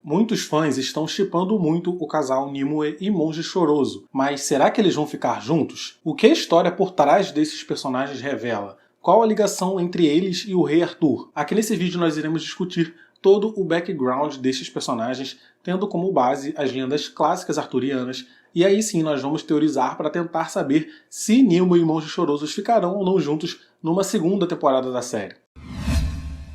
Muitos fãs estão shippando muito o casal Nimue e Monge Choroso, mas será que eles vão ficar juntos? O que a história por trás desses personagens revela? Qual a ligação entre eles e o Rei Arthur? Aqui nesse vídeo nós iremos discutir todo o background destes personagens, tendo como base as lendas clássicas arturianas, e aí sim nós vamos teorizar para tentar saber se Nimue e Monge Chorosos ficarão ou não juntos numa segunda temporada da série.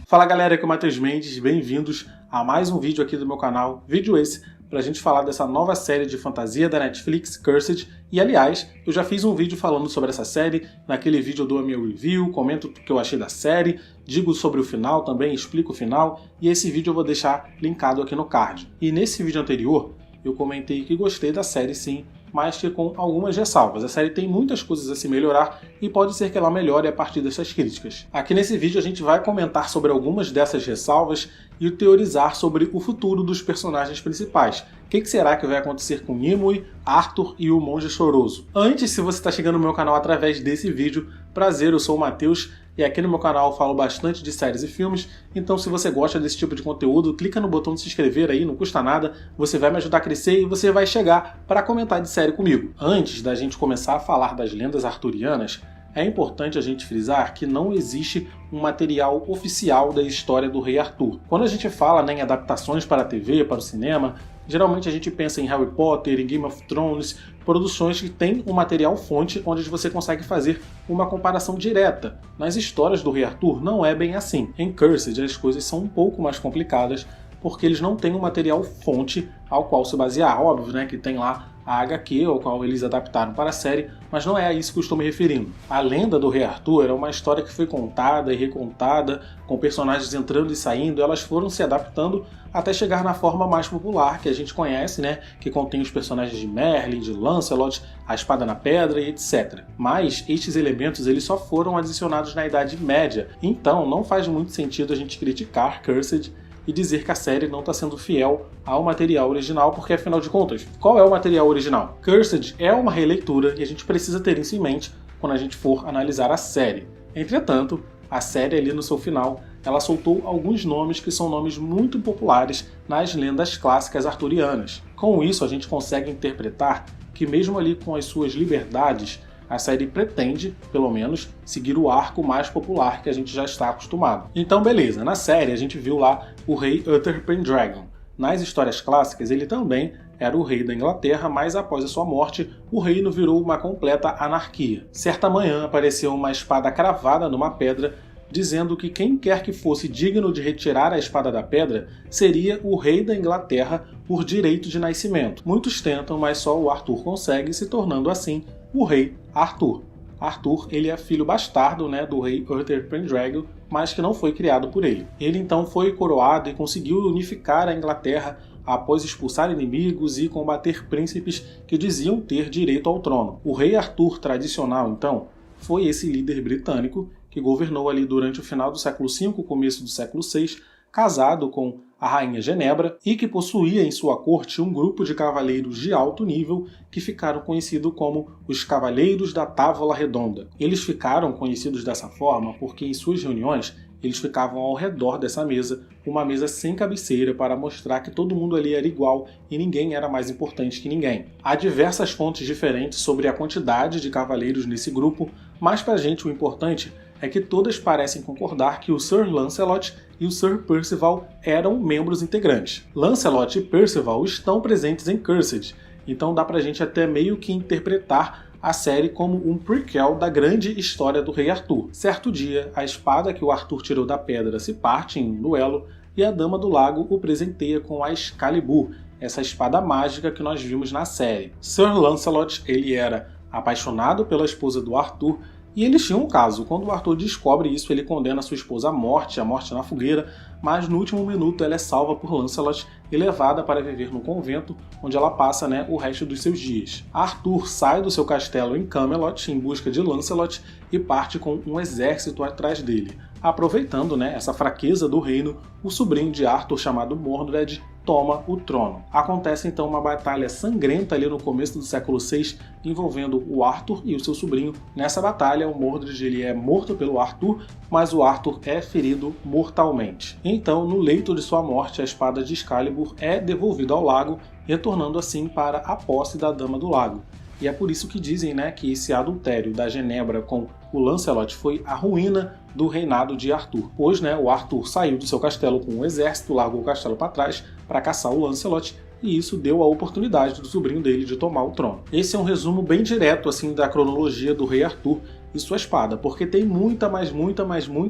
Fala galera, aqui é o Matheus Mendes, bem-vindos a mais um vídeo aqui do meu canal, vídeo esse para a gente falar dessa nova série de fantasia da Netflix, Cursed, e aliás, eu já fiz um vídeo falando sobre essa série, naquele vídeo eu dou a minha review, comento o que eu achei da série, digo sobre o final também, explico o final, e esse vídeo eu vou deixar linkado aqui no card. E nesse vídeo anterior, eu comentei que gostei da série sim, mas que com algumas ressalvas. A série tem muitas coisas a se melhorar e pode ser que ela melhore a partir dessas críticas. Aqui nesse vídeo a gente vai comentar sobre algumas dessas ressalvas e teorizar sobre o futuro dos personagens principais. O que será que vai acontecer com Nimue, Arthur e o Monge Choroso? Antes, se você está chegando no meu canal através desse vídeo, prazer, eu sou o Matheus e aqui no meu canal eu falo bastante de séries e filmes, então se você gosta desse tipo de conteúdo, clica no botão de se inscrever aí, não custa nada, você vai me ajudar a crescer e você vai chegar para comentar de série comigo. Antes da gente começar a falar das lendas arturianas, é importante a gente frisar que não existe um material oficial da história do Rei Arthur. Quando a gente fala em adaptações para a TV, para o cinema, geralmente a gente pensa em Harry Potter, em Game of Thrones, produções que têm um material fonte onde você consegue fazer uma comparação direta. Nas histórias do Rei Arthur não é bem assim. Em Cursed as coisas são um pouco mais complicadas porque eles não têm um material fonte ao qual se basear. Óbvio, né, que tem lá a HQ, ao qual eles adaptaram para a série, mas não é a isso que eu estou me referindo. A lenda do Rei Arthur era uma história que foi contada e recontada, com personagens entrando e saindo, elas foram se adaptando até chegar na forma mais popular, que a gente conhece, né, que contém os personagens de Merlin, de Lancelot, a espada na pedra e etc. Mas estes elementos eles só foram adicionados na Idade Média, então não faz muito sentido a gente criticar Cursed e dizer que a série não está sendo fiel ao material original, porque afinal de contas, qual é o material original? Cursed é uma releitura e a gente precisa ter isso em mente quando a gente for analisar a série. Entretanto, a série ali no seu final, ela soltou alguns nomes que são nomes muito populares nas lendas clássicas arturianas. Com isso, a gente consegue interpretar que mesmo ali com as suas liberdades, a série pretende, pelo menos, seguir o arco mais popular que a gente já está acostumado. Então beleza, na série a gente viu lá o rei Uther Pendragon. Nas histórias clássicas ele também era o rei da Inglaterra, mas após a sua morte, o reino virou uma completa anarquia. Certa manhã apareceu uma espada cravada numa pedra, dizendo que quem quer que fosse digno de retirar a espada da pedra seria o rei da Inglaterra por direito de nascimento. Muitos tentam, mas só o Arthur consegue, se tornando assim o rei Arthur. Arthur, ele é filho bastardo, né, do rei Uther Pendragon, mas que não foi criado por ele. Ele então foi coroado e conseguiu unificar a Inglaterra após expulsar inimigos e combater príncipes que diziam ter direito ao trono. O rei Arthur tradicional, então, foi esse líder britânico que governou ali durante o final do século V, começo do século VI, casado com a rainha Genebra e que possuía em sua corte um grupo de cavaleiros de alto nível que ficaram conhecidos como os Cavaleiros da Távola Redonda. Eles ficaram conhecidos dessa forma porque em suas reuniões eles ficavam ao redor dessa mesa, uma mesa sem cabeceira para mostrar que todo mundo ali era igual e ninguém era mais importante que ninguém. Há diversas fontes diferentes sobre a quantidade de cavaleiros nesse grupo, mas pra gente o importante é que todas parecem concordar que o Sir Lancelot e o Sir Percival eram membros integrantes. Lancelot e Percival estão presentes em Cursed, então dá pra gente até meio que interpretar a série como um prequel da grande história do Rei Arthur. Certo dia, a espada que o Arthur tirou da pedra se parte em um duelo e a Dama do Lago o presenteia com a Excalibur, essa espada mágica que nós vimos na série. Sir Lancelot, ele era apaixonado pela esposa do Arthur, e eles tinham um caso. Quando o Arthur descobre isso, ele condena sua esposa à morte na fogueira, mas no último minuto ela é salva por Lancelot e levada para viver no convento, onde ela passa o resto dos seus dias. Arthur sai do seu castelo em Camelot em busca de Lancelot e parte com um exército atrás dele. Aproveitando essa fraqueza do reino, o sobrinho de Arthur chamado Mordred toma o trono. Acontece então uma batalha sangrenta ali no começo do século VI envolvendo o Arthur e o seu sobrinho. Nessa batalha, o Mordred ele é morto pelo Arthur, mas o Arthur é ferido mortalmente. Então, no leito de sua morte, a espada de Excalibur é devolvida ao lago, retornando assim para a posse da Dama do Lago. E é por isso que dizem, né, que esse adultério da Genebra com o Lancelot foi a ruína do reinado de Arthur. Pois, né, o Arthur saiu do seu castelo com um exército, largou o castelo para trás para caçar o Lancelot, e isso deu a oportunidade do sobrinho dele de tomar o trono. Esse é um resumo bem direto assim da cronologia do rei Arthur e sua espada, porque tem muita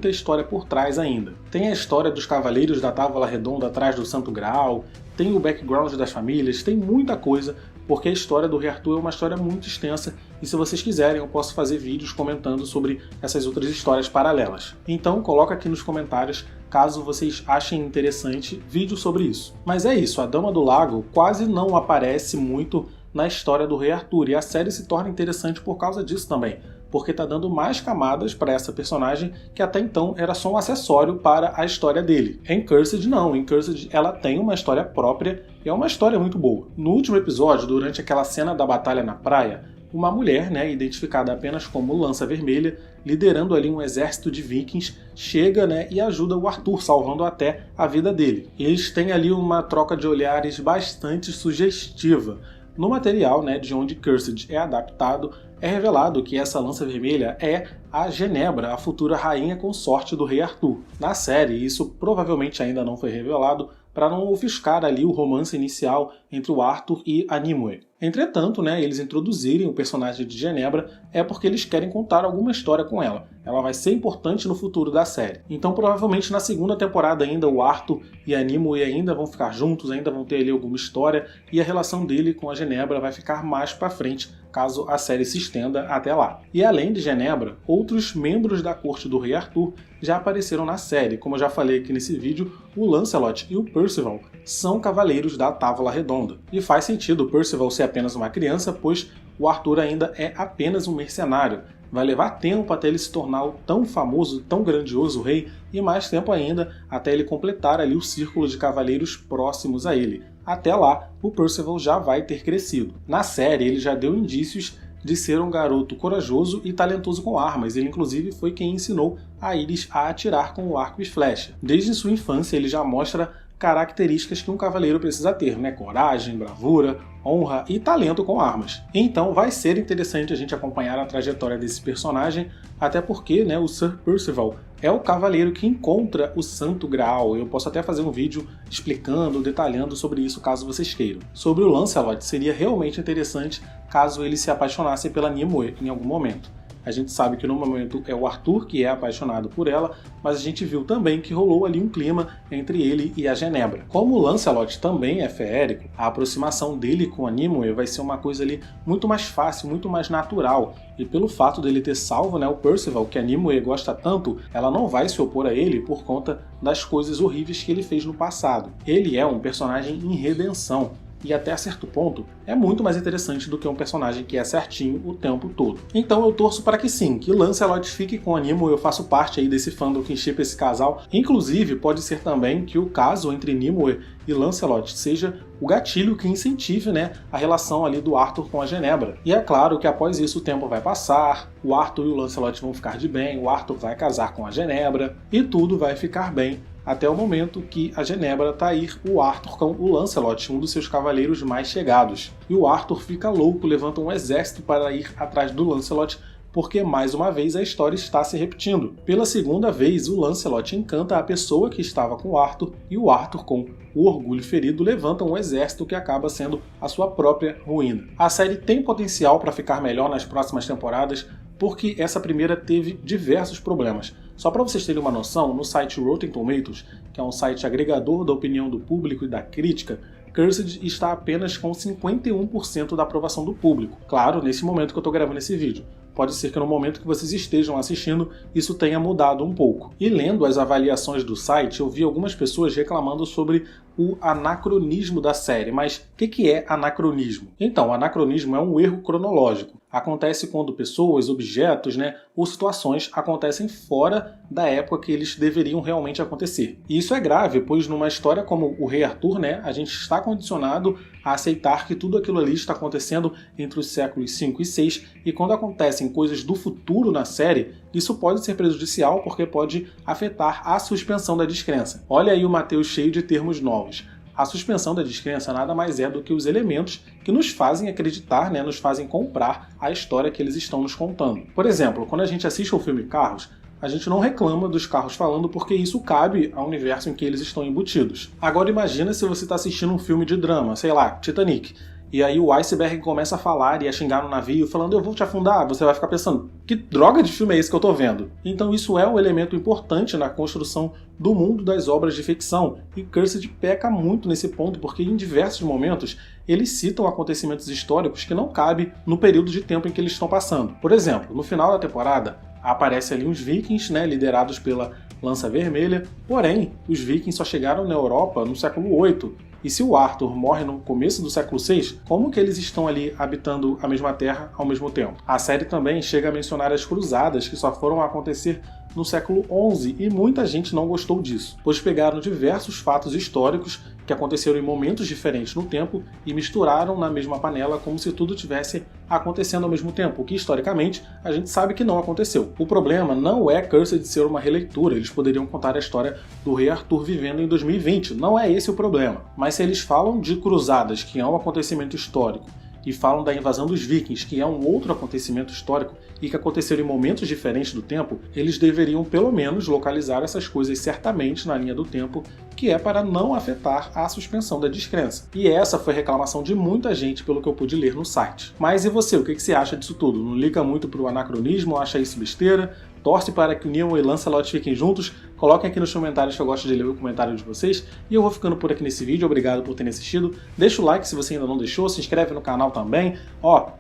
história por trás ainda. Tem a história dos cavaleiros da Távola Redonda atrás do Santo Graal, tem o background das famílias, tem muita coisa, porque a história do rei Arthur é uma história muito extensa e se vocês quiserem eu posso fazer vídeos comentando sobre essas outras histórias paralelas. Então coloca aqui nos comentários caso vocês achem interessante vídeo sobre isso. Mas é isso, a Dama do Lago quase não aparece muito na história do rei Arthur e a série se torna interessante por causa disso também, porque está dando mais camadas para essa personagem que até então era só um acessório para a história dele. Em Cursed não, em Cursed ela tem uma história própria e é uma história muito boa. No último episódio, durante aquela cena da batalha na praia, uma mulher, né, identificada apenas como Lança Vermelha, liderando ali um exército de vikings, chega, né, e ajuda o Arthur, salvando até a vida dele. Eles têm ali uma troca de olhares bastante sugestiva. No material, né, de onde Cursed é adaptado, é revelado que essa Lança Vermelha é a Genebra, a futura rainha consorte do rei Arthur. Na série, isso provavelmente ainda não foi revelado para não ofuscar ali o romance inicial entre o Arthur e a Nimue. Entretanto, né, eles introduzirem o personagem de Genebra é porque eles querem contar alguma história com ela. Ela vai ser importante no futuro da série. Então, provavelmente na segunda temporada ainda o Arthur e a Nimue ainda vão ficar juntos, ainda vão ter ali alguma história e a relação dele com a Genebra vai ficar mais para frente, caso a série se estenda até lá. E além de Genebra, outros membros da corte do rei Arthur já apareceram na série. Como eu já falei aqui nesse vídeo, o Lancelot e o Percival são cavaleiros da Távola Redonda. E faz sentido o Percival ser apenas uma criança, pois o Arthur ainda é apenas um mercenário. Vai levar tempo até ele se tornar o tão famoso, tão grandioso rei, e mais tempo ainda até ele completar ali o círculo de cavaleiros próximos a ele. Até lá, o Percival já vai ter crescido. Na série, ele já deu indícios de ser um garoto corajoso e talentoso com armas. Ele inclusive foi quem ensinou a Iris a atirar com o arco e flecha. Desde sua infância, ele já mostra características que um cavaleiro precisa ter, né? Coragem, bravura, honra e talento com armas. Então vai ser interessante a gente acompanhar a trajetória desse personagem, até porque, né, o Sir Percival é o cavaleiro que encontra o Santo Graal. Eu posso até fazer um vídeo explicando, detalhando sobre isso caso vocês queiram. Sobre o Lancelot, seria realmente interessante caso ele se apaixonasse pela Nimue em algum momento. A gente sabe que no momento é o Arthur que é apaixonado por ela, mas a gente viu também que rolou ali um clima entre ele e a Genebra. Como o Lancelot também é feérico, a aproximação dele com a Nimue vai ser uma coisa ali muito mais fácil, muito mais natural. E pelo fato dele ter salvo, né, o Percival, que a Nimue gosta tanto, ela não vai se opor a ele por conta das coisas horríveis que ele fez no passado. Ele é um personagem em redenção. E até certo ponto é muito mais interessante do que um personagem que é certinho o tempo todo. Então eu torço para que sim, que Lancelot fique com a Nimue. Eu faço parte aí desse fandom que shippa esse casal. Inclusive pode ser também que o caso entre Nimue e Lancelot seja o gatilho que incentive, né, a relação ali do Arthur com a Genebra. E é claro que após isso o tempo vai passar, o Arthur e o Lancelot vão ficar de bem, o Arthur vai casar com a Genebra e tudo vai ficar bem. Até o momento que a Genebra trair o Arthur com o Lancelot, um dos seus cavaleiros mais chegados. E o Arthur fica louco, levanta um exército para ir atrás do Lancelot, porque mais uma vez a história está se repetindo. Pela segunda vez, o Lancelot encanta a pessoa que estava com o Arthur, e o Arthur, com o orgulho ferido, levanta um exército que acaba sendo a sua própria ruína. A série tem potencial para ficar melhor nas próximas temporadas, porque essa primeira teve diversos problemas. Só para vocês terem uma noção, no site Rotten Tomatoes, que é um site agregador da opinião do público e da crítica, Cursed está apenas com 51% da aprovação do público. Claro, nesse momento que eu estou gravando esse vídeo. Pode ser que no momento que vocês estejam assistindo, isso tenha mudado um pouco. E lendo as avaliações do site, eu vi algumas pessoas reclamando sobre o anacronismo da série. Mas o que é anacronismo? Então, anacronismo é um erro cronológico. Acontece quando pessoas, objetos, ou situações acontecem fora da época que eles deveriam realmente acontecer. E isso é grave, pois numa história como o Rei Arthur, a gente está condicionado a aceitar que tudo aquilo ali está acontecendo entre os séculos 5 e 6, e quando acontecem coisas do futuro na série, isso pode ser prejudicial porque pode afetar a suspensão da descrença. Olha aí o Mateus cheio de termos novos. A suspensão da descrença nada mais é do que os elementos que nos fazem acreditar, nos fazem comprar a história que eles estão nos contando. Por exemplo, quando a gente assiste ao filme Carros, a gente não reclama dos carros falando porque isso cabe ao universo em que eles estão embutidos. Agora imagina se você está assistindo um filme de drama, sei lá, Titanic, e aí o iceberg começa a falar e a xingar no navio, falando eu vou te afundar, você vai ficar pensando, que droga de filme é esse que eu tô vendo? Então isso é um elemento importante na construção do mundo das obras de ficção, e Cursed peca muito nesse ponto, porque em diversos momentos eles citam acontecimentos históricos que não cabem no período de tempo em que eles estão passando. Por exemplo, no final da temporada, aparece ali uns vikings, liderados pela Lança Vermelha, porém, os vikings só chegaram na Europa no século VIII, e se o Arthur morre no começo do século VI, como que eles estão ali habitando a mesma terra ao mesmo tempo? A série também chega a mencionar as cruzadas, que só foram acontecer no século XI, e muita gente não gostou disso, pois pegaram diversos fatos históricos que aconteceram em momentos diferentes no tempo e misturaram na mesma panela como se tudo tivesse acontecendo ao mesmo tempo, o que historicamente a gente sabe que não aconteceu. O problema não é Cursed ser uma releitura, eles poderiam contar a história do Rei Arthur vivendo em 2020, não é esse o problema. Mas se eles falam de cruzadas, que é um acontecimento histórico, e falam da invasão dos vikings, que é um outro acontecimento histórico e que aconteceu em momentos diferentes do tempo, eles deveriam pelo menos localizar essas coisas certamente na linha do tempo, que é para não afetar a suspensão da descrença. E essa foi a reclamação de muita gente pelo que eu pude ler no site. Mas e você, o que você acha disso tudo? Não liga muito pro anacronismo, acha isso besteira? Torce para que o Neo e Lancelot fiquem juntos? Coloquem aqui nos comentários que eu gosto de ler o comentário de vocês. E eu vou ficando por aqui nesse vídeo, obrigado por terem assistido. Deixa o like se você ainda não deixou, se inscreve no canal também.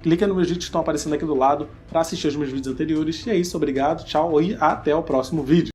Clica nos meus vídeos que estão aparecendo aqui do lado para assistir os meus vídeos anteriores. E é isso, obrigado, tchau e até o próximo vídeo.